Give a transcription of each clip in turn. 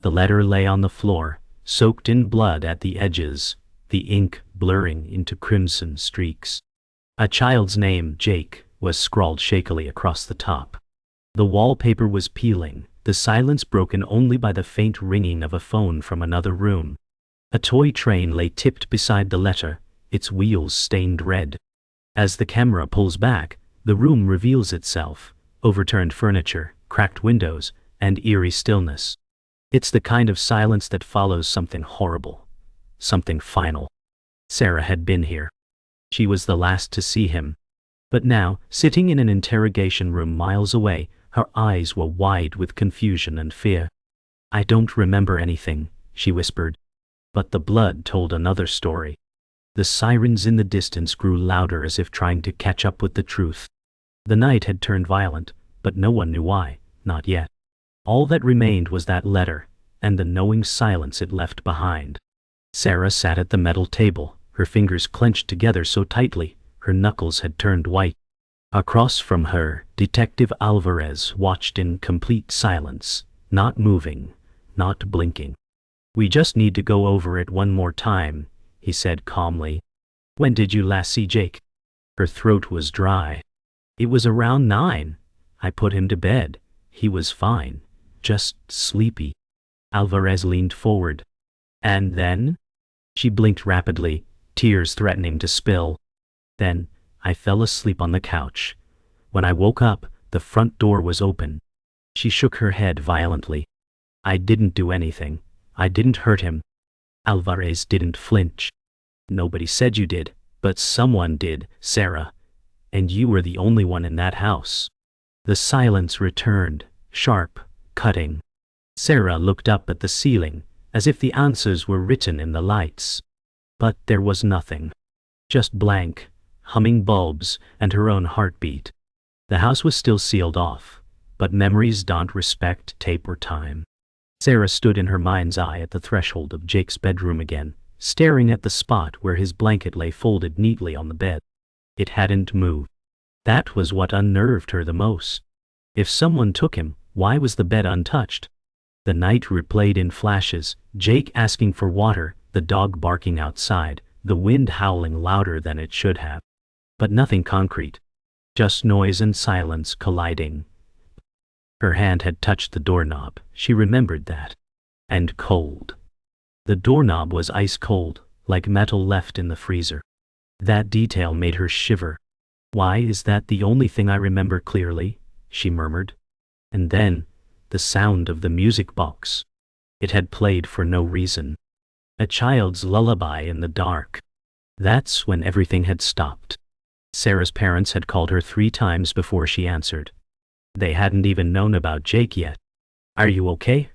The letter lay on the floor, soaked in blood at the edges, the ink blurring into crimson streaks. A child's name, Jake, was scrawled shakily across the top. The wallpaper was peeling, the silence broken only by the faint ringing of a phone from another room. A toy train lay tipped beside the letter, its wheels stained red. As the camera pulls back, the room reveals itself, overturned furniture, cracked windows, and eerie stillness. It's the kind of silence that follows something horrible, something final. Sarah had been here. She was the last to see him. But now, sitting in an interrogation room miles away, her eyes were wide with confusion and fear. "I don't remember anything," she whispered. But the blood told another story. The sirens in the distance grew louder as if trying to catch up with the truth. The night had turned violent, but no one knew why, not yet. All that remained was that letter, and the knowing silence it left behind. Sarah sat at the metal table, her fingers clenched together so tightly, her knuckles had turned white. Across from her, Detective Alvarez watched in complete silence, not moving, not blinking. "We just need to go over it one more time," he said calmly. "When did you last see Jake?" Her throat was dry. "It was around 9. I put him to bed. He was fine, just sleepy." Alvarez leaned forward. "And then?" She blinked rapidly, tears threatening to spill. "Then, I fell asleep on the couch. When I woke up, the front door was open." She shook her head violently. "I didn't do anything. I didn't hurt him." Alvarez didn't flinch. "Nobody said you did, but someone did, Sarah. And you were the only one in that house." The silence returned, sharp, cutting. Sarah looked up at the ceiling, as if the answers were written in the lights. But there was nothing. Just blank, humming bulbs and her own heartbeat. The house was still sealed off, but memories don't respect tape or time. Sarah stood in her mind's eye at the threshold of Jake's bedroom again, staring at the spot where his blanket lay folded neatly on the bed. It hadn't moved. That was what unnerved her the most. If someone took him, why was the bed untouched? The night replayed in flashes, Jake asking for water, the dog barking outside, the wind howling louder than it should have. But nothing concrete. Just noise and silence colliding. Her hand had touched the doorknob, she remembered that. And cold. The doorknob was ice cold, like metal left in the freezer. That detail made her shiver. "Why is that the only thing I remember clearly?" she murmured. And then, the sound of the music box. It had played for no reason. A child's lullaby in the dark. That's when everything had stopped. Sarah's parents had called her 3 times before she answered. They hadn't even known about Jake yet. "Are you okay?"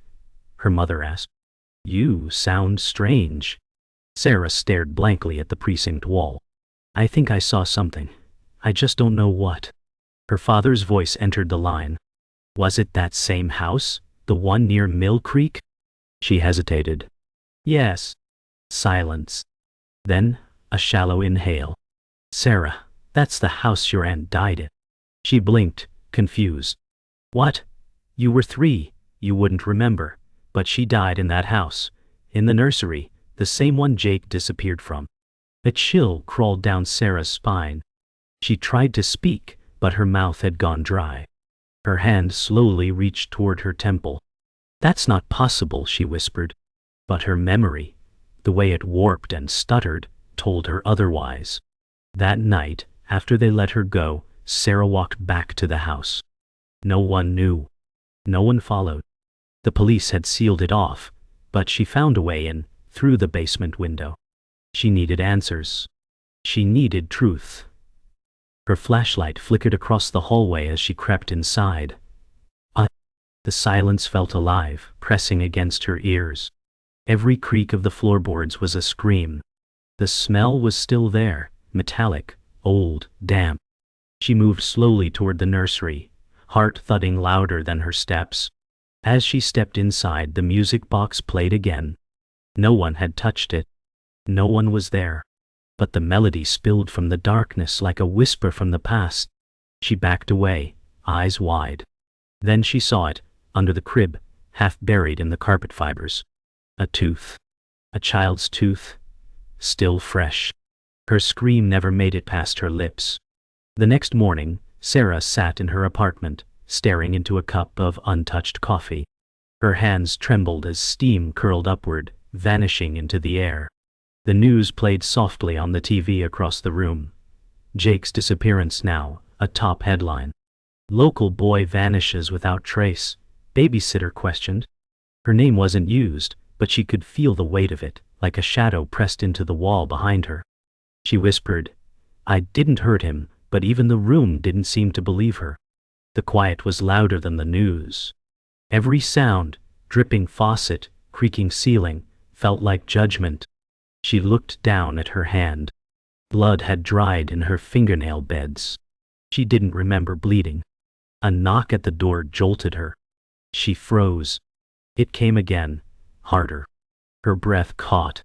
her mother asked. "You sound strange." Sarah stared blankly at the precinct wall. "I think I saw something. I just don't know what." Her father's voice entered the line. "Was it that same house, the one near Mill Creek?" She hesitated. "Yes." Silence. Then, a shallow inhale. "Sarah, that's the house your aunt died in." She blinked, confused. "What? You were 3, you wouldn't remember, but she died in that house, in the nursery, the same one Jake disappeared from." A chill crawled down Sarah's spine. She tried to speak, but her mouth had gone dry. Her hand slowly reached toward her temple. "That's not possible," she whispered. But her memory, the way it warped and stuttered, told her otherwise. That night, after they let her go, Sarah walked back to the house. No one knew. No one followed. The police had sealed it off, but she found a way in, through the basement window. She needed answers. She needed truth. Her flashlight flickered across the hallway as she crept inside. The silence felt alive, pressing against her ears. Every creak of the floorboards was a scream. The smell was still there, metallic, old, damp. She moved slowly toward the nursery, heart thudding louder than her steps. As she stepped inside, the music box played again. No one had touched it. No one was there. But the melody spilled from the darkness like a whisper from the past. She backed away, eyes wide. Then she saw it, under the crib, half buried in the carpet fibers. A tooth. A child's tooth. Still fresh. Her scream never made it past her lips. The next morning, Sarah sat in her apartment, staring into a cup of untouched coffee. Her hands trembled as steam curled upward, vanishing into the air. The news played softly on the TV across the room. Jake's disappearance now, a top headline. Local boy vanishes without trace, babysitter questioned. Her name wasn't used, but she could feel the weight of it, like a shadow pressed into the wall behind her. She whispered, "I didn't hurt him," but even the room didn't seem to believe her. The quiet was louder than the news. Every sound, dripping faucet, creaking ceiling, felt like judgment. She looked down at her hand. Blood had dried in her fingernail beds. She didn't remember bleeding. A knock at the door jolted her. She froze. It came again, harder. Her breath caught.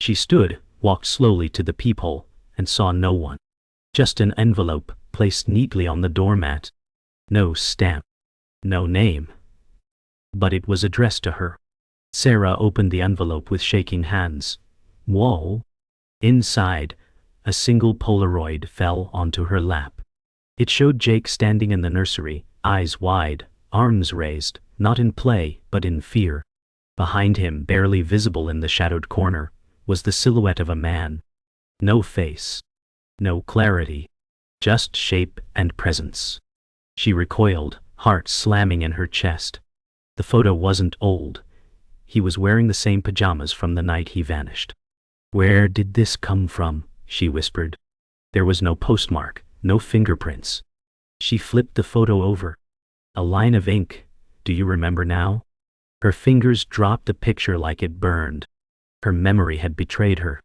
She stood, walked slowly to the peephole, and saw no one. Just an envelope placed neatly on the doormat. No stamp. No name. But it was addressed to her. Sarah opened the envelope with shaking hands. Whoa! Inside, a single Polaroid fell onto her lap. It showed Jake standing in the nursery, eyes wide, arms raised, not in play, but in fear. Behind him, barely visible in the shadowed corner, was the silhouette of a man. No face. No clarity. Just shape and presence. She recoiled, heart slamming in her chest. The photo wasn't old. He was wearing the same pajamas from the night he vanished. "Where did this come from?" she whispered. There was no postmark, no fingerprints. She flipped the photo over. A line of ink. "Do you remember now?" Her fingers dropped the picture like it burned. Her memory had betrayed her.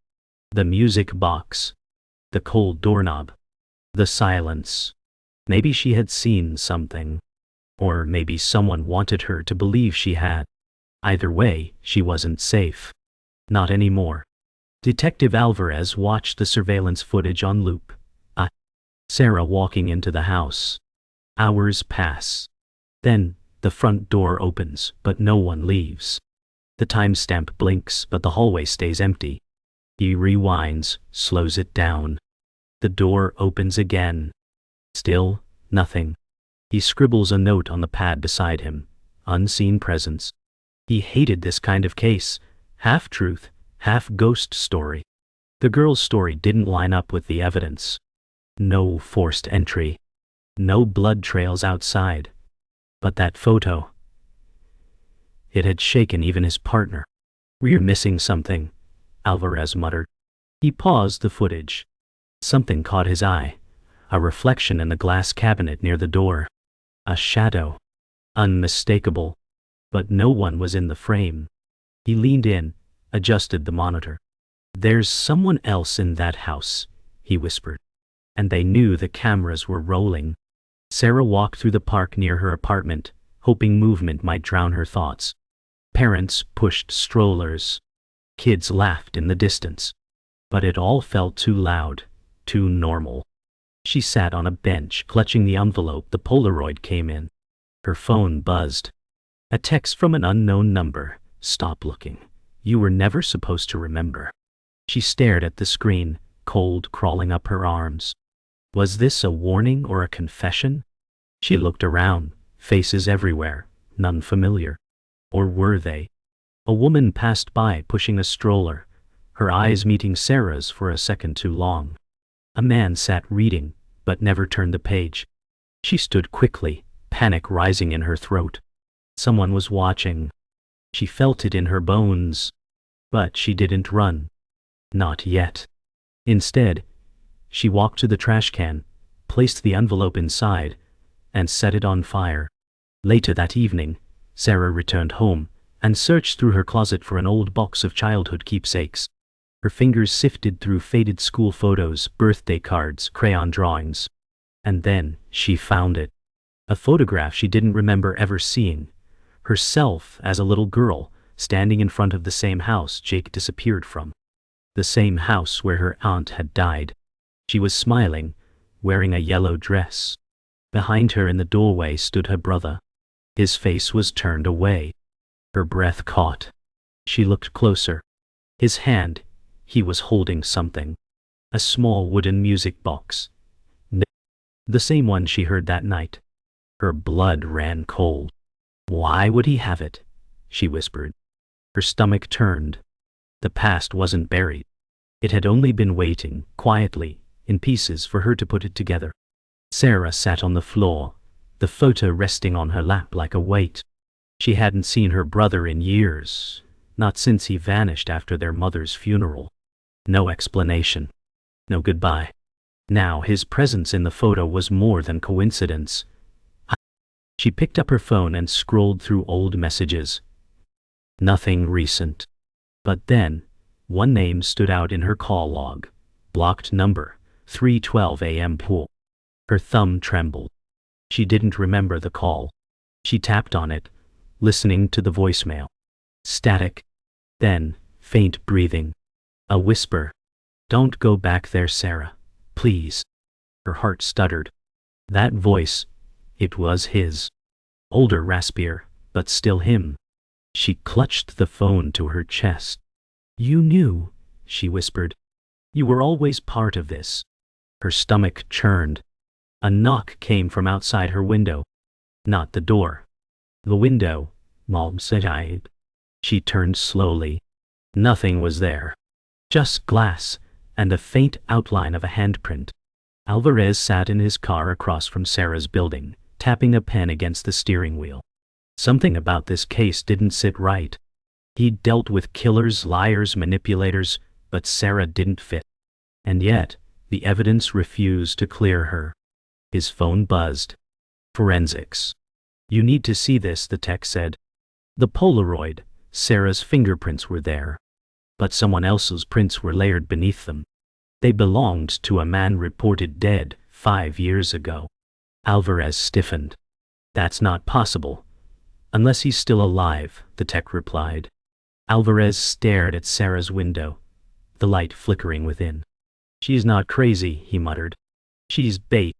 The music box. The cold doorknob. The silence. Maybe she had seen something. Or maybe someone wanted her to believe she had. Either way, she wasn't safe. Not anymore. Detective Alvarez watched the surveillance footage on loop. Sarah walking into the house. Hours pass. Then, the front door opens, but no one leaves. The timestamp blinks, but the hallway stays empty. He rewinds, slows it down. The door opens again. Still, nothing. He scribbles a note on the pad beside him. Unseen presence. He hated this kind of case. Half truth, half ghost story. The girl's story didn't line up with the evidence. No forced entry. No blood trails outside. But that photo. It had shaken even his partner. "We're missing something," Alvarez muttered. He paused the footage. Something caught his eye. A reflection in the glass cabinet near the door. A shadow. Unmistakable. But no one was in the frame. He leaned in, adjusted the monitor. "There's someone else in that house," he whispered. And they knew the cameras were rolling. Sarah walked through the park near her apartment, hoping movement might drown her thoughts. Parents pushed strollers. Kids laughed in the distance. But it all felt too loud, too normal. She sat on a bench, clutching the envelope the Polaroid came in. Her phone buzzed. A text from an unknown number. "Stop looking. You were never supposed to remember." She stared at the screen, cold crawling up her arms. Was this a warning or a confession? She looked around, faces everywhere, none familiar. Or were they? A woman passed by pushing a stroller, her eyes meeting Sarah's for a second too long. A man sat reading, but never turned the page. She stood quickly, panic rising in her throat. Someone was watching. She felt it in her bones. But she didn't run. Not yet. Instead, she walked to the trash can, placed the envelope inside, and set it on fire. Later that evening, Sarah returned home and searched through her closet for an old box of childhood keepsakes. Her fingers sifted through faded school photos, birthday cards, crayon drawings. And then she found it. A photograph she didn't remember ever seeing. Herself as a little girl, standing in front of the same house Jake disappeared from. The same house where her aunt had died. She was smiling, wearing a yellow dress. Behind her in the doorway stood her brother. His face was turned away. Her breath caught. She looked closer. His hand, he was holding something. A small wooden music box. The same one she heard that night. Her blood ran cold. Why would he have it? She whispered. Her stomach turned. The past wasn't buried. It had only been waiting, quietly, in pieces for her to put it together. Sarah sat on the floor, the photo resting on her lap like a weight. She hadn't seen her brother in years, not since he vanished after their mother's funeral. No explanation. No goodbye. Now his presence in the photo was more than coincidence. She picked up her phone and scrolled through old messages. Nothing recent. But then, one name stood out in her call log. Blocked number, 3:12 a.m. pool. Her thumb trembled. She didn't remember the call. She tapped on it, listening to the voicemail. Static. Then, faint breathing. A whisper. Don't go back there, Sarah. Please. Her heart stuttered. That voice, it was his. Older, raspier, but still him. She clutched the phone to her chest. You knew, she whispered. You were always part of this. Her stomach churned. A knock came from outside her window. Not the door. The window, Mom said. She turned slowly. Nothing was there. Just glass, and a faint outline of a handprint. Alvarez sat in his car across from Sarah's building, tapping a pen against the steering wheel. Something about this case didn't sit right. He'd dealt with killers, liars, manipulators, but Sarah didn't fit. And yet, the evidence refused to clear her. His phone buzzed. Forensics. You need to see this, the tech said. The Polaroid, Sarah's fingerprints were there. But someone else's prints were layered beneath them. They belonged to a man reported dead 5 years ago. Alvarez stiffened. That's not possible. Unless he's still alive, the tech replied. Alvarez stared at Sarah's window, the light flickering within. She's not crazy, he muttered. She's bait.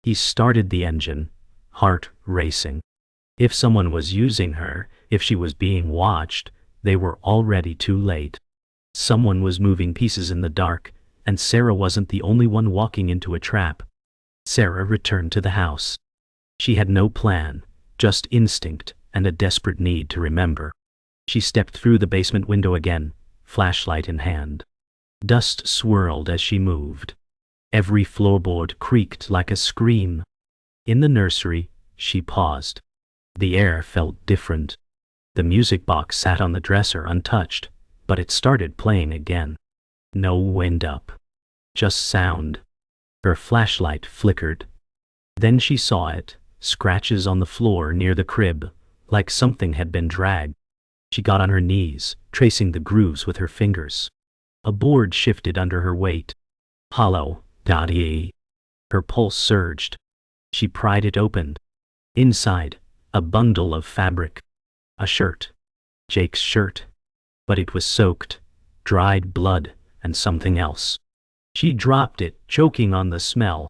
He started the engine, heart racing. If someone was using her, if she was being watched, they were already too late. Someone was moving pieces in the dark, and Sarah wasn't the only one walking into a trap. Sarah returned to the house. She had no plan, just instinct and a desperate need to remember. She stepped through the basement window again, flashlight in hand. Dust swirled as she moved. Every floorboard creaked like a scream. In the nursery, she paused. The air felt different. The music box sat on the dresser untouched, but it started playing again. No wind up. Just sound. Her flashlight flickered. Then she saw it, scratches on the floor near the crib, like something had been dragged. She got on her knees, tracing the grooves with her fingers. A board shifted under her weight. Hollow, dotty. Her pulse surged. She pried it open. Inside, a bundle of fabric. A shirt. Jake's shirt. But it was soaked. Dried blood, and something else. She dropped it, choking on the smell.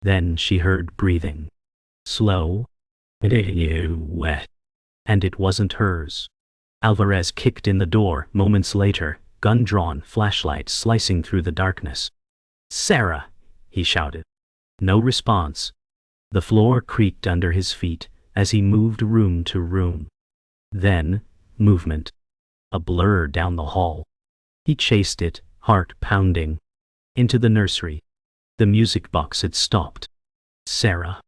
Then she heard breathing. Slow. Wet. And it wasn't hers. Alvarez kicked in the door, moments later, gun drawn, flashlight slicing through the darkness. Sarah, he shouted. No response. The floor creaked under his feet as he moved room to room. Then, movement. A blur down the hall. He chased it, heart pounding. Into the nursery. The music box had stopped. Sarah.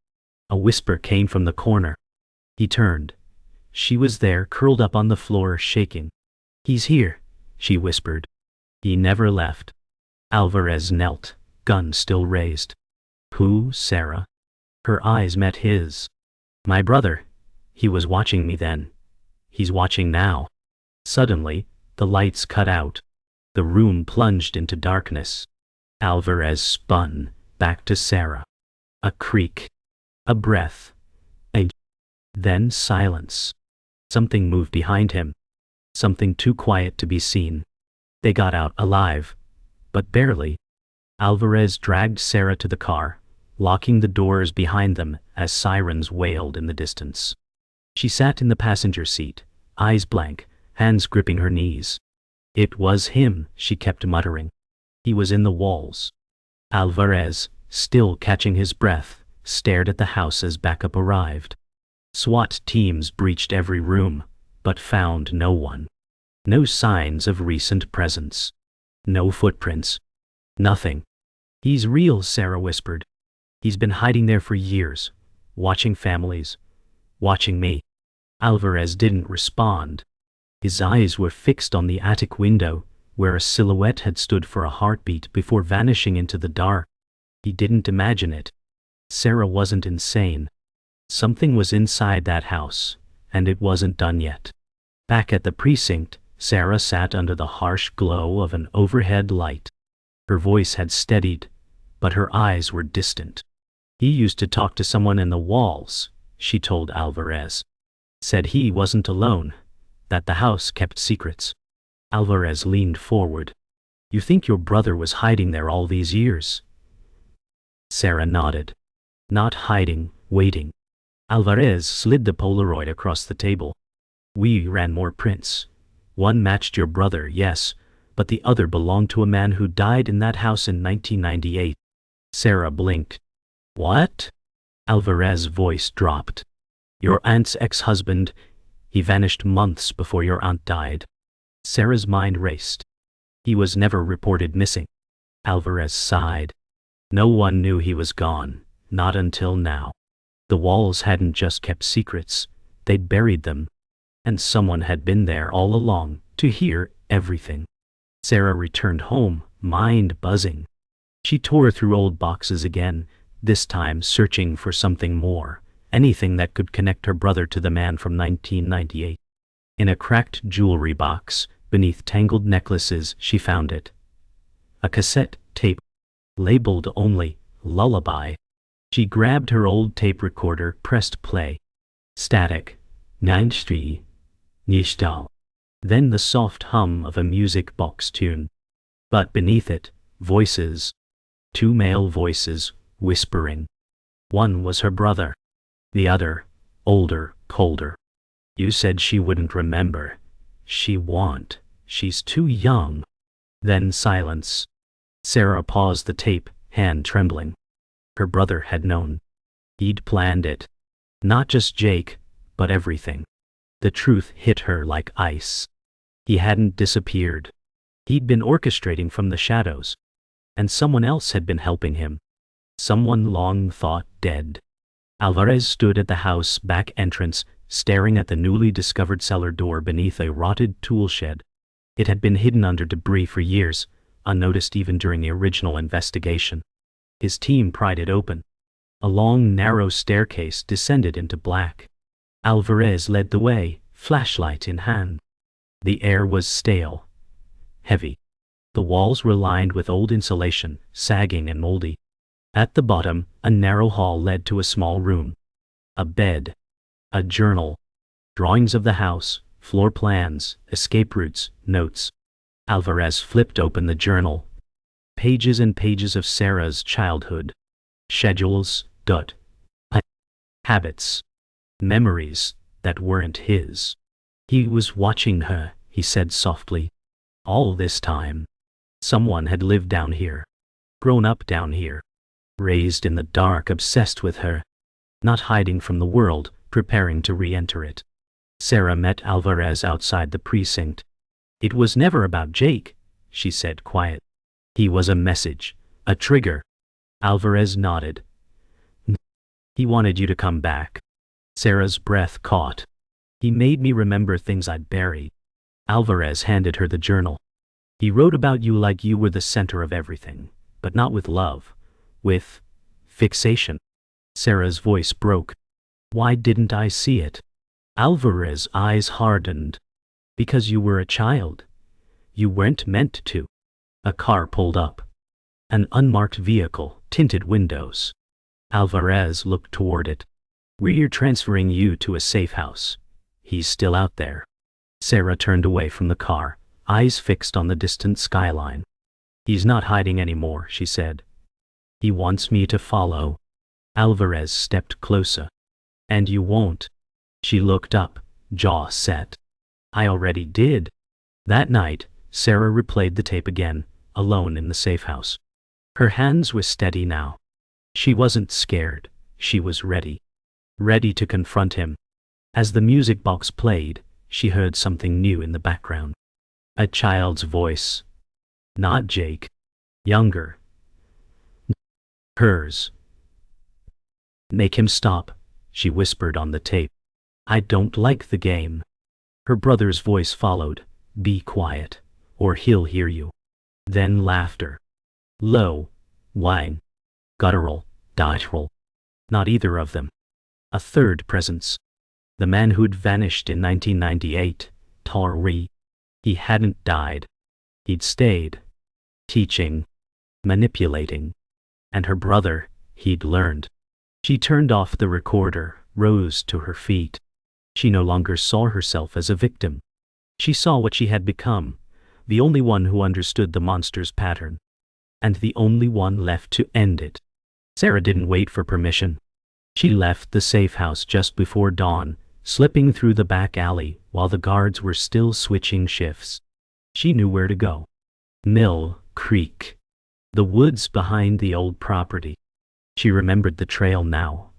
A whisper came from the corner. He turned. She was there, curled up on the floor, shaking. He's here, she whispered. He never left. Alvarez knelt, gun still raised. Who, Sarah? Her eyes met his. My brother. He was watching me then. He's watching now. Suddenly, the lights cut out. The room plunged into darkness. Alvarez spun, back to Sarah. A creak. A breath. Then silence. Something moved behind him. Something too quiet to be seen. They got out alive. But barely. Alvarez dragged Sarah to the car, locking the doors behind them as sirens wailed in the distance. She sat in the passenger seat, eyes blank, hands gripping her knees. It was him, she kept muttering. He was in the walls. Alvarez, still catching his breath, stared at the house as backup arrived. SWAT teams breached every room, but found no one. No signs of recent presence. No footprints. Nothing. He's real, Sarah whispered. He's been hiding there for years, watching families, watching me. Alvarez didn't respond. His eyes were fixed on the attic window, where a silhouette had stood for a heartbeat before vanishing into the dark. He didn't imagine it. Sarah wasn't insane. Something was inside that house, and it wasn't done yet. Back at the precinct, Sarah sat under the harsh glow of an overhead light. Her voice had steadied, but her eyes were distant. He used to talk to someone in the walls, she told Alvarez. Said he wasn't alone, that the house kept secrets. Alvarez leaned forward. You think your brother was hiding there all these years? Sarah nodded. Not hiding, waiting. Alvarez slid the Polaroid across the table. We ran more prints. One matched your brother, yes, but the other belonged to a man who died in that house in 1998. Sarah blinked. What? Alvarez's voice dropped. Your aunt's ex-husband. He vanished months before your aunt died. Sarah's mind raced. He was never reported missing. Alvarez sighed. No one knew he was gone, not until now. The walls hadn't just kept secrets, they'd buried them. And someone had been there all along, to hear everything. Sarah returned home, mind buzzing. She tore through old boxes again, this time searching for something more, anything that could connect her brother to the man from 1998. In a cracked jewelry box, beneath tangled necklaces, she found it. A cassette tape, labeled only Lullaby. She grabbed her old tape recorder, pressed play. Static. Neinstri. Nishtal. Then the soft hum of a music box tune. But beneath it, voices. Two male voices, whispering. One was her brother. The other, older, colder. You said she wouldn't remember. She won't. She's too young. Then silence. Sarah paused the tape, hand trembling. Her brother had known. He'd planned it. Not just Jake, but everything. The truth hit her like ice. He hadn't disappeared. He'd been orchestrating from the shadows. And someone else had been helping him. Someone long thought dead. Alvarez stood at the house back entrance, staring at the newly discovered cellar door beneath a rotted tool shed. It had been hidden under debris for years, unnoticed even during the original investigation. His team pried it open. A long, narrow staircase descended into black. Alvarez led the way, flashlight in hand. The air was stale, heavy. The walls were lined with old insulation, sagging and moldy. At the bottom, a narrow hall led to a small room. A bed. A journal. Drawings of the house, floor plans, escape routes, notes. Alvarez flipped open the journal. Pages and pages of Sarah's childhood. Schedules, habits. Memories that weren't his. He was watching her, he said softly. All this time. Someone had lived down here. Grown up down here. Raised in the dark, obsessed with her. Not hiding from the world, preparing to re-enter it. Sarah met Alvarez outside the precinct. It was never about Jake, she said quiet. He was a message, a trigger. Alvarez nodded. He wanted you to come back. Sarah's breath caught. He made me remember things I'd buried. Alvarez handed her the journal. He wrote about you like you were the center of everything, but not with love. With fixation. Sarah's voice broke. Why didn't I see it? Alvarez's eyes hardened. Because you were a child. You weren't meant to. A car pulled up. An unmarked vehicle, tinted windows. Alvarez looked toward it. We're transferring you to a safe house. He's still out there. Sarah turned away from the car, eyes fixed on the distant skyline. He's not hiding anymore, she said. He wants me to follow. Alvarez stepped closer. And you won't. She looked up, jaw set. I already did. That night, Sarah replayed the tape again, alone in the safe house. Her hands were steady now. She wasn't scared. She was ready. Ready to confront him. As the music box played, she heard something new in the background. A child's voice. Not Jake. Younger. Hers. Make him stop, she whispered on the tape. I don't like the game. Her brother's voice followed. Be quiet, or he'll hear you. Then laughter. Low, whine, guttural, dotteral. Not either of them. A third presence. The man who'd vanished in 1998, Tori. He hadn't died. He'd stayed. Teaching. Manipulating. And her brother, he'd learned. She turned off the recorder, rose to her feet. She no longer saw herself as a victim. She saw what she had become, the only one who understood the monster's pattern. And the only one left to end it. Sarah didn't wait for permission. She left the safe house just before dawn, slipping through the back alley while the guards were still switching shifts. She knew where to go. Mill Creek. The woods behind the old property. She remembered the trail now.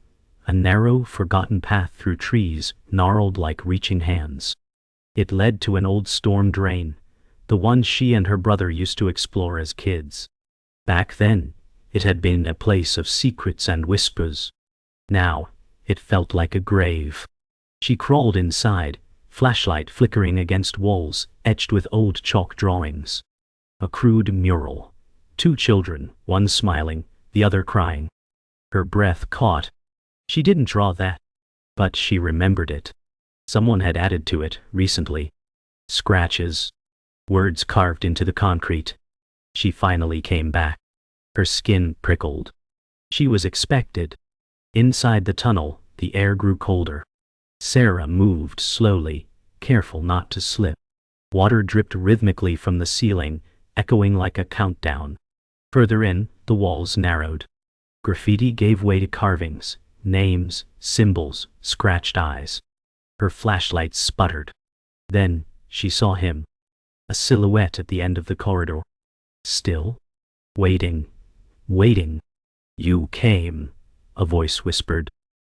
A narrow, forgotten path through trees, gnarled like reaching hands. It led to an old storm drain, the one she and her brother used to explore as kids. Back then, it had been a place of secrets and whispers. Now, it felt like a grave. She crawled inside, flashlight flickering against walls etched with old chalk drawings. A crude mural. 2 children, one smiling, the other crying. Her breath caught. She didn't draw that, but she remembered it. Someone had added to it recently. Scratches. Words carved into the concrete. She finally came back. Her skin prickled. She was expected. Inside the tunnel, the air grew colder. Sarah moved slowly, careful not to slip. Water dripped rhythmically from the ceiling, echoing like a countdown. Further in, the walls narrowed. Graffiti gave way to carvings, names, symbols, scratched eyes. Her flashlight sputtered. Then, she saw him. A silhouette at the end of the corridor. Still? Waiting. Waiting. You came, a voice whispered.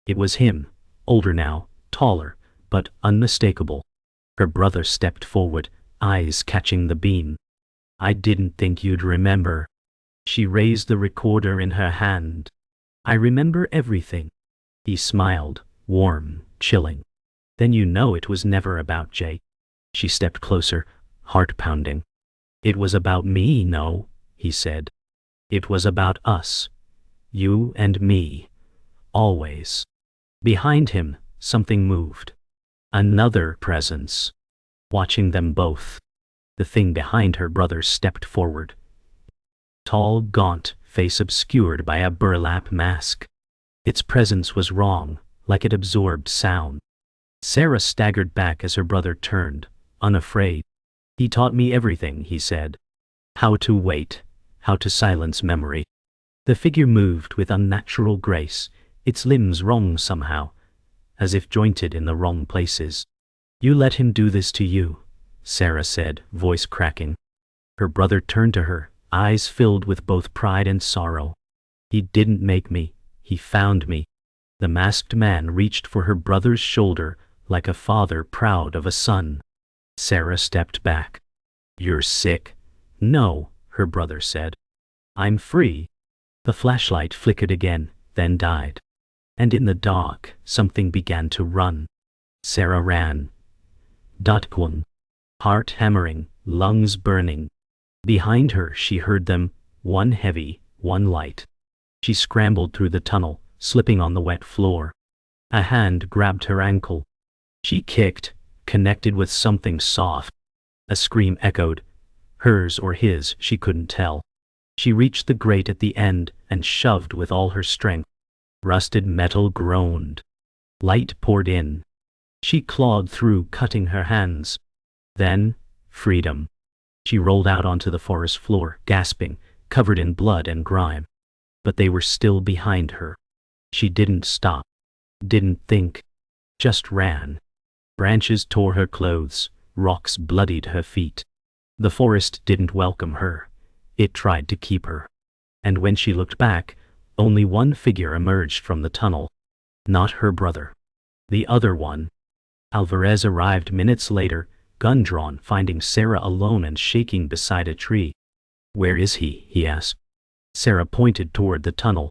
It was him, older now, taller, but unmistakable. Her brother stepped forward, eyes catching the beam. I didn't think you'd remember. She raised the recorder in her hand. I remember everything. He smiled, warm, chilling. Then you know it was never about Jake. She stepped closer, heart pounding. It was about me, no, he said. It was about us. You and me. Always. Behind him, something moved. Another presence. Watching them both. The thing behind her brother stepped forward. Tall, gaunt, face obscured by a burlap mask. Its presence was wrong, like it absorbed sound. Sarah staggered back as her brother turned, unafraid. He taught me everything, he said. How to wait, how to silence memory. The figure moved with unnatural grace, its limbs wrong somehow, as if jointed in the wrong places. You let him do this to you, Sarah said, voice cracking. Her brother turned to her, eyes filled with both pride and sorrow. He didn't make me, he found me. The masked man reached for her brother's shoulder like a father proud of a son. Sarah stepped back. You're sick. No, her brother said. I'm free. The flashlight flickered again, then died. And in the dark, something began to run. Sarah ran. Dot-one. Heart hammering, lungs burning. Behind her she heard them, one heavy, one light. She scrambled through the tunnel, slipping on the wet floor. A hand grabbed her ankle. She kicked, connected with something soft. A scream echoed. Hers or his, she couldn't tell. She reached the grate at the end and shoved with all her strength. Rusted metal groaned. Light poured in. She clawed through, cutting her hands. Then, freedom. She rolled out onto the forest floor, gasping, covered in blood and grime. But they were still behind her. She didn't stop. Didn't think. Just ran. Branches tore her clothes. Rocks bloodied her feet. The forest didn't welcome her. It tried to keep her. And when she looked back, only one figure emerged from the tunnel. Not her brother. The other one. Alvarez arrived minutes later, gun drawn, finding Sarah alone and shaking beside a tree. "Where is he asked. Sarah pointed toward the tunnel.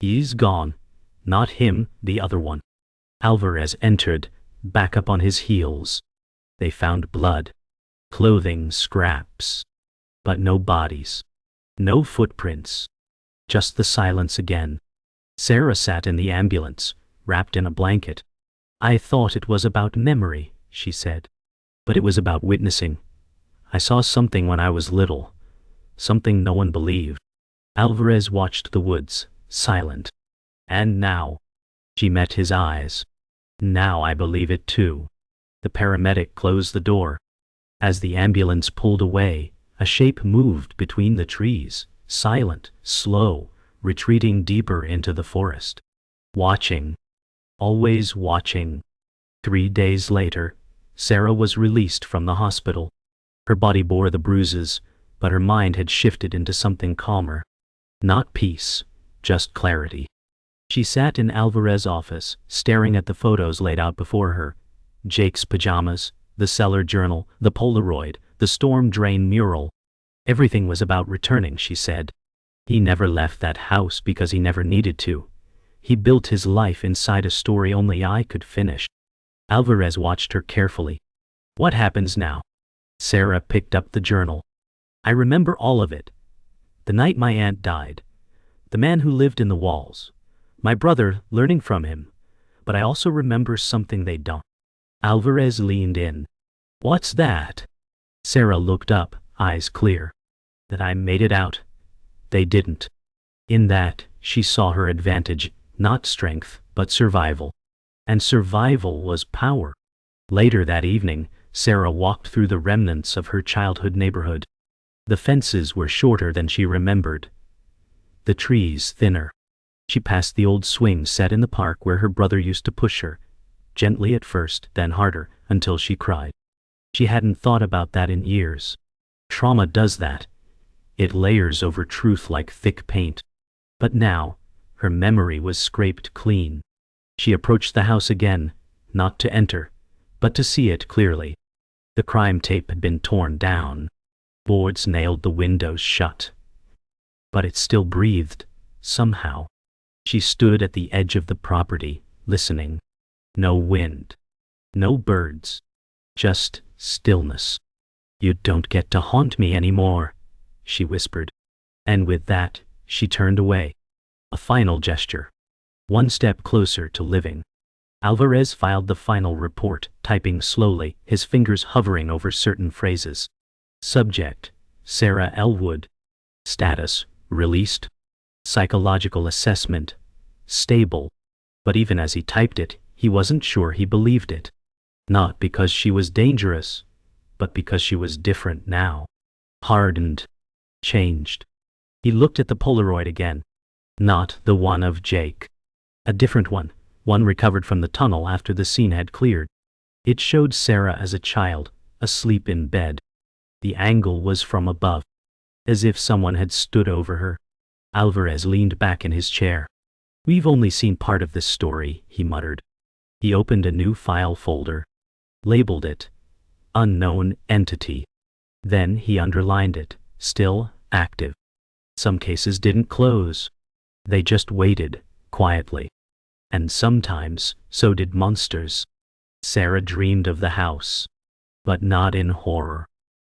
"He's gone." "Not him, the other one." Alvarez entered, back up on his heels. They found blood. Clothing scraps. But no bodies. No footprints. Just the silence again. Sarah sat in the ambulance, wrapped in a blanket. "I thought it was about memory," she said. "But it was about witnessing. I saw something when I was little. Something no one believed." Alvarez watched the woods, silent. "And now?" She met his eyes. "Now I believe it too." The paramedic closed the door. As the ambulance pulled away, a shape moved between the trees, silent, slow, retreating deeper into the forest. Watching. Always watching. 3 days later, Sarah was released from the hospital. Her body bore the bruises, but her mind had shifted into something calmer. Not peace, just clarity. She sat in Alvarez's office, staring at the photos laid out before her. Jake's pajamas, the cellar journal, the Polaroid, the storm drain mural. Everything was about returning, she said. He never left that house because he never needed to. He built his life inside a story only I could finish. Alvarez watched her carefully. "What happens now?" Sarah picked up the journal. "I remember all of it. The night my aunt died. The man who lived in the walls. My brother, learning from him. But I also remember something they don't." Alvarez leaned in. "What's that?" Sarah looked up, eyes clear. "That I made it out. They didn't." In that, she saw her advantage, not strength, but survival. And survival was power. Later that evening, Sarah walked through the remnants of her childhood neighborhood. The fences were shorter than she remembered. The trees thinner. She passed the old swing set in the park where her brother used to push her, gently at first, then harder, until she cried. She hadn't thought about that in years. Trauma does that. It layers over truth like thick paint. But now, her memory was scraped clean. She approached the house again, not to enter, but to see it clearly. The crime tape had been torn down. Boards nailed the windows shut. But it still breathed, somehow. She stood at the edge of the property, listening. No wind. No birds. Just stillness. "You don't get to haunt me anymore," she whispered. And with that, she turned away. A final gesture. One step closer to living. Alvarez filed the final report, typing slowly, his fingers hovering over certain phrases. Subject: Sarah Elwood. Status: released. Psychological assessment: stable. But even as he typed it, he wasn't sure he believed it. Not because she was dangerous, but because she was different now. Hardened. Changed. He looked at the Polaroid again. Not the one of Jake. A different one recovered from the tunnel after the scene had cleared. It showed Sarah as a child, asleep in bed. The angle was from above, as if someone had stood over her. Alvarez leaned back in his chair. "We've only seen part of this story," he muttered. He opened a new file folder. Labeled it Unknown Entity. Then he underlined it, Still Active. Some cases didn't close. They just waited, quietly. And sometimes, so did monsters. Sarah dreamed of the house. But not in horror.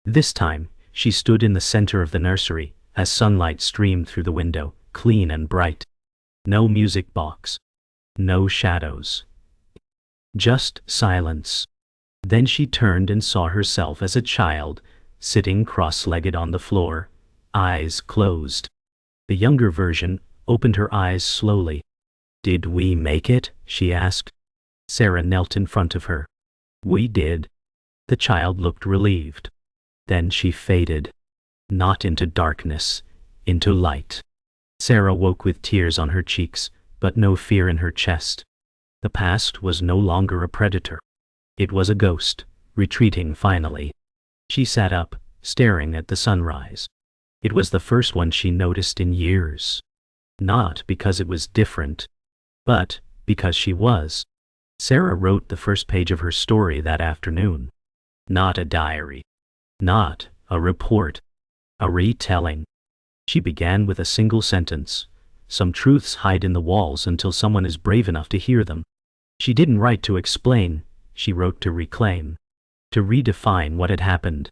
This time, she stood in the center of the nursery, as sunlight streamed through the window, clean and bright. No music box. No shadows. Just silence. Then she turned and saw herself as a child, sitting cross-legged on the floor, eyes closed. The younger version opened her eyes slowly. "Did we make it?" she asked. Sarah knelt in front of her. "We did." The child looked relieved. Then she faded. Not into darkness, into light. Sarah woke with tears on her cheeks, but no fear in her chest. The past was no longer a predator. It was a ghost, retreating finally. She sat up, staring at the sunrise. It was the first one she noticed in years. Not because it was different, but because she was. Sarah wrote the first page of her story that afternoon. Not a diary. Not a report. A retelling. She began with a single sentence. Some truths hide in the walls until someone is brave enough to hear them. She didn't write to explain, she wrote to reclaim. To redefine what had happened.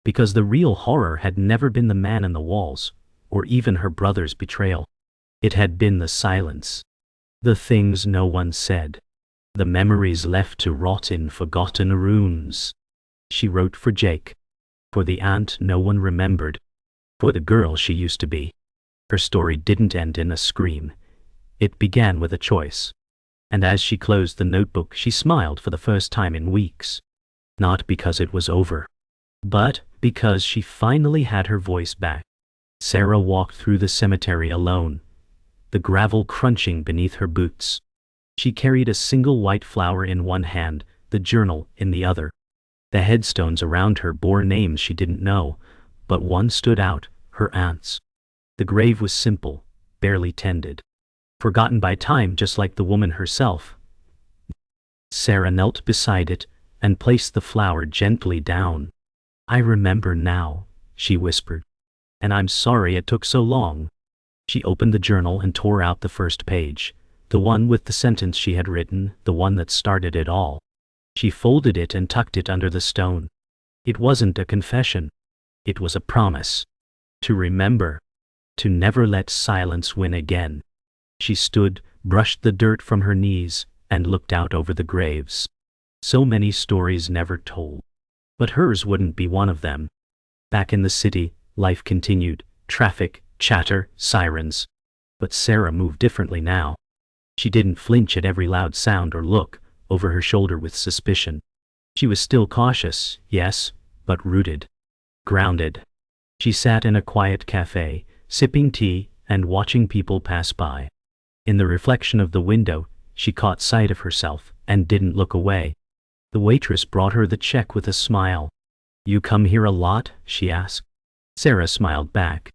Because the real horror had never been the man in the walls, or even her brother's betrayal. It had been the silence. The things no one said. The memories left to rot in forgotten rooms. She wrote for Jake. For the aunt no one remembered. For the girl she used to be. Her story didn't end in a scream. It began with a choice. And as she closed the notebook, she smiled for the first time in weeks. Not because it was over, but because she finally had her voice back. Sarah walked through the cemetery alone, the gravel crunching beneath her boots. She carried a single white flower in one hand, the journal in the other. The headstones around her bore names she didn't know, but one stood out, her aunt's. The grave was simple, barely tended. Forgotten by time, just like the woman herself. Sarah knelt beside it and placed the flower gently down. "I remember now," she whispered. "And I'm sorry it took so long." She opened the journal and tore out the first page, the one with the sentence she had written, the one that started it all. She folded it and tucked it under the stone. It wasn't a confession. It was a promise. To remember. To never let silence win again. She stood, brushed the dirt from her knees, and looked out over the graves. So many stories never told. But hers wouldn't be one of them. Back in the city, life continued, traffic, chatter, sirens. But Sarah moved differently now. She didn't flinch at every loud sound or look over her shoulder with suspicion. She was still cautious, yes, but rooted. Grounded. She sat in a quiet cafe, sipping tea and watching people pass by. In the reflection of the window, she caught sight of herself and didn't look away. The waitress brought her the check with a smile. "You come here a lot?" she asked. Sarah smiled back.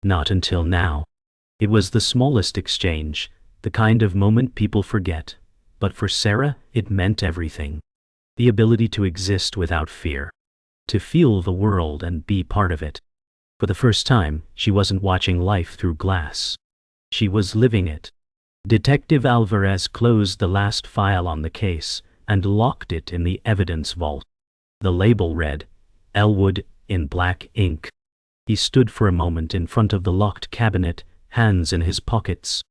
Not until now. It was the smallest exchange, the kind of moment people forget. But for Sarah, it meant everything. The ability to exist without fear. To feel the world and be part of it. For the first time, she wasn't watching life through glass. She was living it. Detective Alvarez closed the last file on the case and locked it in the evidence vault. The label read, Elwood, in black ink. He stood for a moment in front of the locked cabinet, hands in his pockets.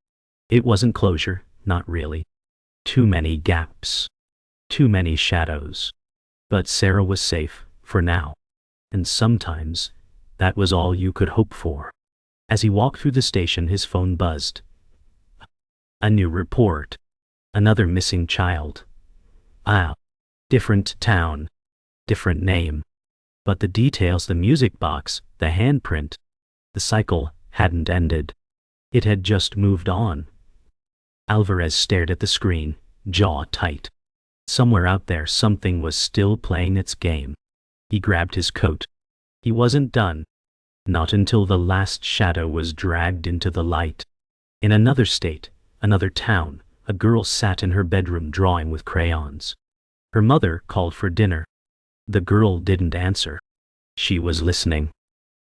It wasn't closure, not really. Too many gaps. Too many shadows. But Sarah was safe, for now. And sometimes, that was all you could hope for. As he walked through the station, his phone buzzed. A new report. Another missing child. Different town. Different name. But the details, the music box, the handprint, the cycle hadn't ended. It had just moved on. Alvarez stared at the screen, jaw tight. Somewhere out there something was still playing its game. He grabbed his coat. He wasn't done. Not until the last shadow was dragged into the light. In another state, another town, a girl sat in her bedroom drawing with crayons. Her mother called for dinner. The girl didn't answer. She was listening.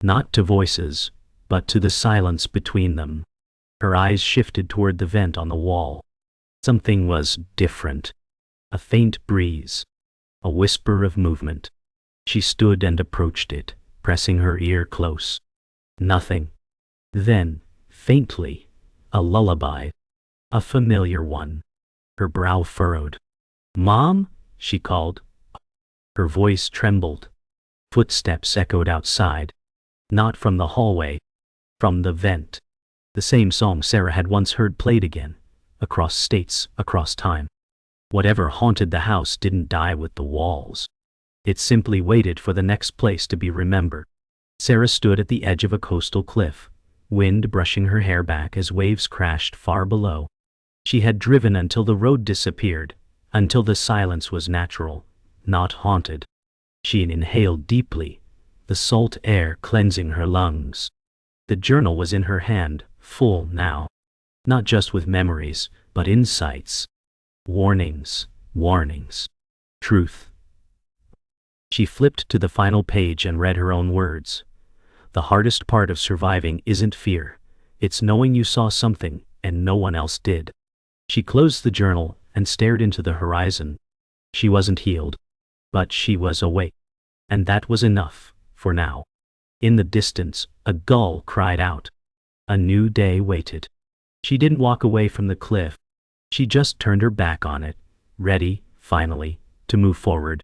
Not to voices, but to the silence between them. Her eyes shifted toward the vent on the wall. Something was different. A faint breeze. A whisper of movement. She stood and approached it, pressing her ear close. Nothing. Then, faintly, a lullaby. A familiar one. Her brow furrowed. "Mom?" she called. Her voice trembled. Footsteps echoed outside. Not from the hallway. From the vent. The same song Sarah had once heard played again. Across states, across time. Whatever haunted the house didn't die with the walls. It simply waited for the next place to be remembered. Sarah stood at the edge of a coastal cliff, wind brushing her hair back as waves crashed far below. She had driven until the road disappeared, until the silence was natural, not haunted. She inhaled deeply, the salt air cleansing her lungs. The journal was in her hand, full now. Not just with memories, but insights. Warnings, warnings. Truth. She flipped to the final page and read her own words. The hardest part of surviving isn't fear. It's knowing you saw something, and no one else did. She closed the journal and stared into the horizon. She wasn't healed, but she was awake. And that was enough, for now. In the distance, a gull cried out. A new day waited. She didn't walk away from the cliff. She just turned her back on it, ready, finally, to move forward.